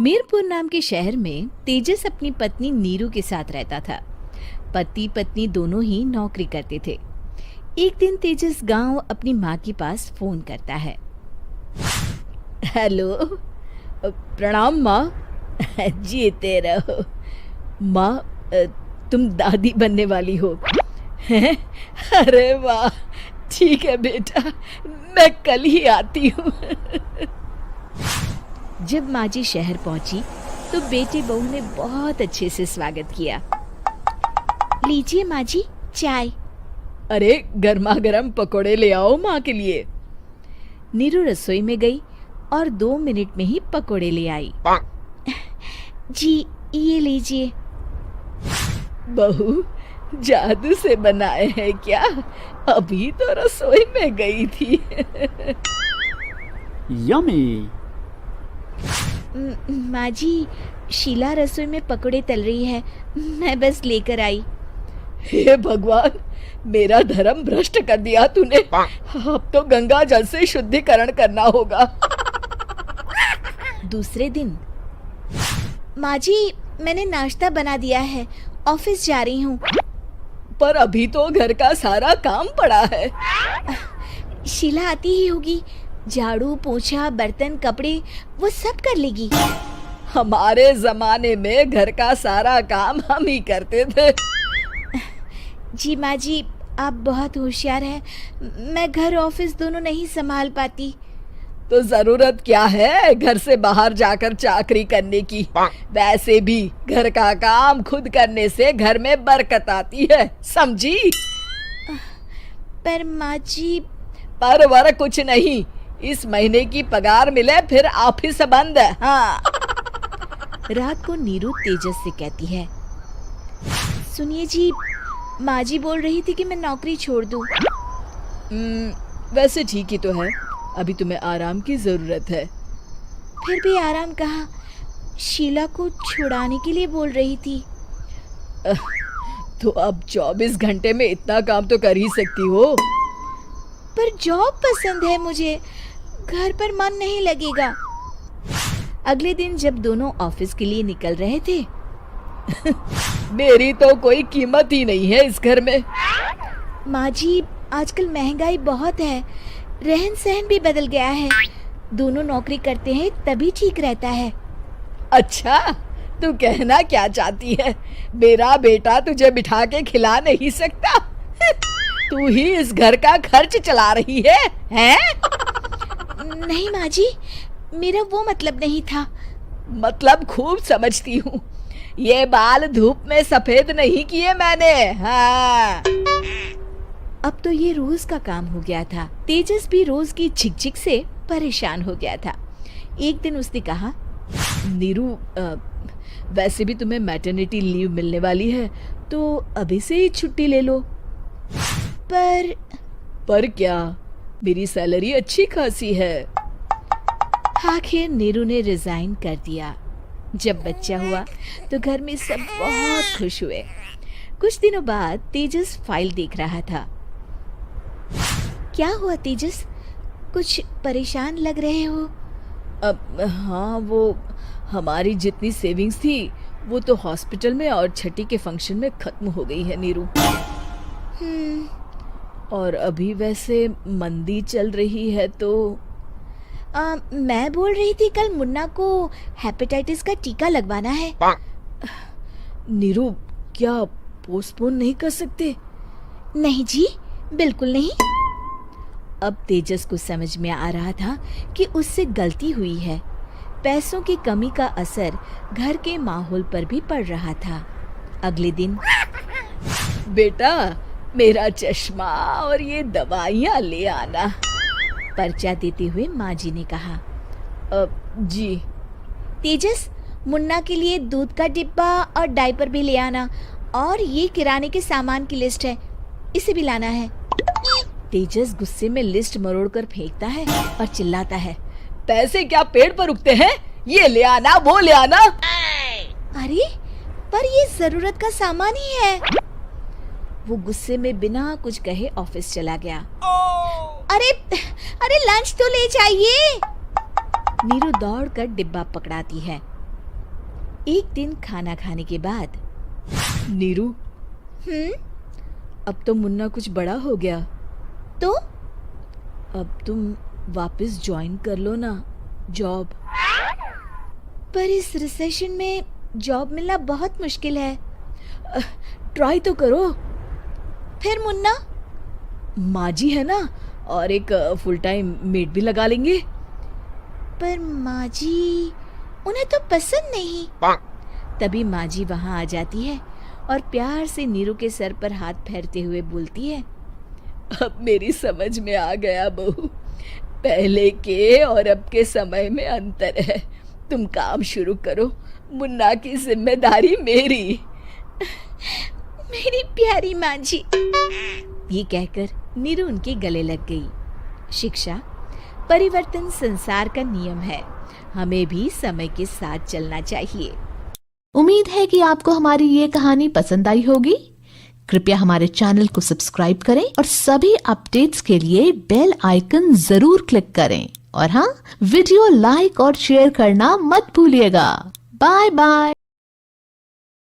मीरपुर नाम के शहर में तेजस अपनी पत्नी नीरू के साथ रहता था। पति पत्नी दोनों ही नौकरी करते थे। एक दिन तेजस गांव अपनी माँ के पास फोन करता है। हेलो, प्रणाम माँ। जीते रहो माँ, तुम दादी बनने वाली हो हैं? अरे वाह, ठीक है बेटा, मैं कल ही आती हूँ। जब माँ जी शहर पहुंची तो बेटे बहू ने बहुत अच्छे से स्वागत किया। लीजिए माँ जी, चाय। अरे गर्मा गर्म पकोड़े ले आओ माँ के लिए। नीरू रसोई में गई और 2 मिनट में ही पकोड़े ले आई। जी ये लीजिए। बहू जादू से बनाए हैं क्या? अभी तो रसोई में गई थी। यम्मी। माँ जी, शीला रसोई में पकोड़े तल रही है, मैं बस लेकर आई। हे भगवान, मेरा धर्म भ्रष्ट कर दिया तूने। अब तो गंगा जल से शुद्धिकरण करना होगा। दूसरे दिन, माँ जी मैंने नाश्ता बना दिया है, ऑफिस जा रही हूँ। पर अभी तो घर का सारा काम पड़ा है। शीला आती ही होगी, झाड़ू पोछा बर्तन कपड़े वो सब कर लेगी। हमारे जमाने में घर का सारा काम हम ही करते थे। जी माँ जी, आप बहुत होशियार हैं, मैं घर ऑफिस दोनों नहीं संभाल पाती। तो जरूरत क्या है घर से बाहर जाकर चाकरी करने की? वैसे भी घर का काम खुद करने से घर में बरकत आती है, समझी? पर माँ जी। पर वर कुछ नहीं, इस महीने की पगार मिले फिर ऑफिस बंद। हाँ। रात को नीरू तेजस से कहती है, सुनिए जी, माँ जी बोल रही थी कि मैं नौकरी छोड़ दूं। वैसे ठीक ही तो है, अभी तुम्हें आराम की जरूरत है। फिर भी आराम कहाँ, शीला को छुड़ाने के लिए बोल रही थी। तो अब 24 घंटे में इतना काम तो कर ही सकती हो। पर जॉब पसंद है मुझे, घर पर मन नहीं लगेगा। अगले दिन जब दोनों ऑफिस के लिए निकल रहे थे, मेरी तो कोई कीमत ही नहीं है इस घर में। माँ जी, आजकल महंगाई बहुत है, रहन सहन भी बदल गया है, दोनों नौकरी करते हैं तभी ठीक रहता है। अच्छा, तू कहना क्या चाहती है? मेरा बेटा तुझे बिठा के खिला नहीं सकता? तू ही इस घर का खर्च चला रही है, हैं? नहीं माँ जी, मेरा वो मतलब नहीं था। मतलब खूब समझती हूँ, ये बाल धूप में सफेद नहीं किए मैंने। हाँ। अब तो ये रोज का काम हो गया था। तेजस भी रोज की झिकझिक से परेशान हो गया था। एक दिन उसने कहा, नीरू, वैसे भी तुम्हें मैटरनिटी लीव मिलने वाली है, तो अभी से ही छुट्टी ले लो। पर क्या, मेरी सैलरी अच्छी खासी है। आखिर नीरू ने रिजाइन कर दिया। जब बच्चा हुआ तो घर में सब बहुत खुश हुए। कुछ दिनों बाद तेजस फाइल देख रहा था। क्या हुआ तेजस, कुछ परेशान लग रहे हो? हाँ, वो हमारी जितनी सेविंग्स थी वो तो हॉस्पिटल में और छठी के फंक्शन में खत्म हो गई है नीरू। और अभी वैसे मंदी चल रही है तो मैं बोल रही थी कल मुन्ना को हेपेटाइटिस का टीका लगवाना है। नीरू, क्या पोस्टपोन नहीं कर सकते? नहीं जी, बिल्कुल नहीं। अब तेजस को समझ में आ रहा था कि उससे गलती हुई है। पैसों की कमी का असर घर के माहौल पर भी पड़ रहा था। अगले दिन, बेटा मेरा चश्मा और ये दवाइयाँ ले आना, पर्चा देते हुए माँ जी ने कहा। जी। तेजस, मुन्ना के लिए दूध का डिब्बा और डायपर भी ले आना, और ये किराने के सामान की लिस्ट है, इसे भी लाना है। तेजस गुस्से में लिस्ट मरोड़कर फेंकता है और चिल्लाता है, पैसे क्या पेड़ पर उगते हैं? ये ले आना, वो ले आना। अरे पर ये जरूरत का सामान ही है। वो गुस्से में बिना कुछ कहे ऑफिस चला गया। अरे लंच तो ले जाइए। नीरू दौड़कर डिब्बा पकड़ाती है। एक दिन खाना खाने के बाद, नीरू, अब तो मुन्ना कुछ बड़ा हो गया, तो अब तुम वापस ज्वाइन कर लो ना जॉब। पर इस रिसेशन में जॉब मिलना बहुत मुश्किल है। ट्राई तो करो। फिर मुन्ना? माँ जी है ना, और एक फुल टाइम मेड भी लगा लेंगे। पर माँ जी, उन्हें तो पसंद नहीं। तभी माँ जी वहाँ आ जाती है और प्यार से नीरू के सर पर हाथ फेरते हुए बोलती है, अब मेरी समझ में आ गया बहू, पहले के और अब के समय में अंतर है। तुम काम शुरू करो, मुन्ना की जिम्मेदारी मेरी। मेरी प्यारी माँ जी। ये कहकर नीरू उनके गले लग गई। शिक्षा, परिवर्तन संसार का नियम है, हमें भी समय के साथ चलना चाहिए। उम्मीद है कि आपको हमारी ये कहानी पसंद आई होगी। कृपया हमारे चैनल को सब्सक्राइब करें और सभी अपडेट्स के लिए बेल आइकन जरूर क्लिक करें। और हाँ, वीडियो लाइक और शेयर करना मत भूलिएगा। Bye bye.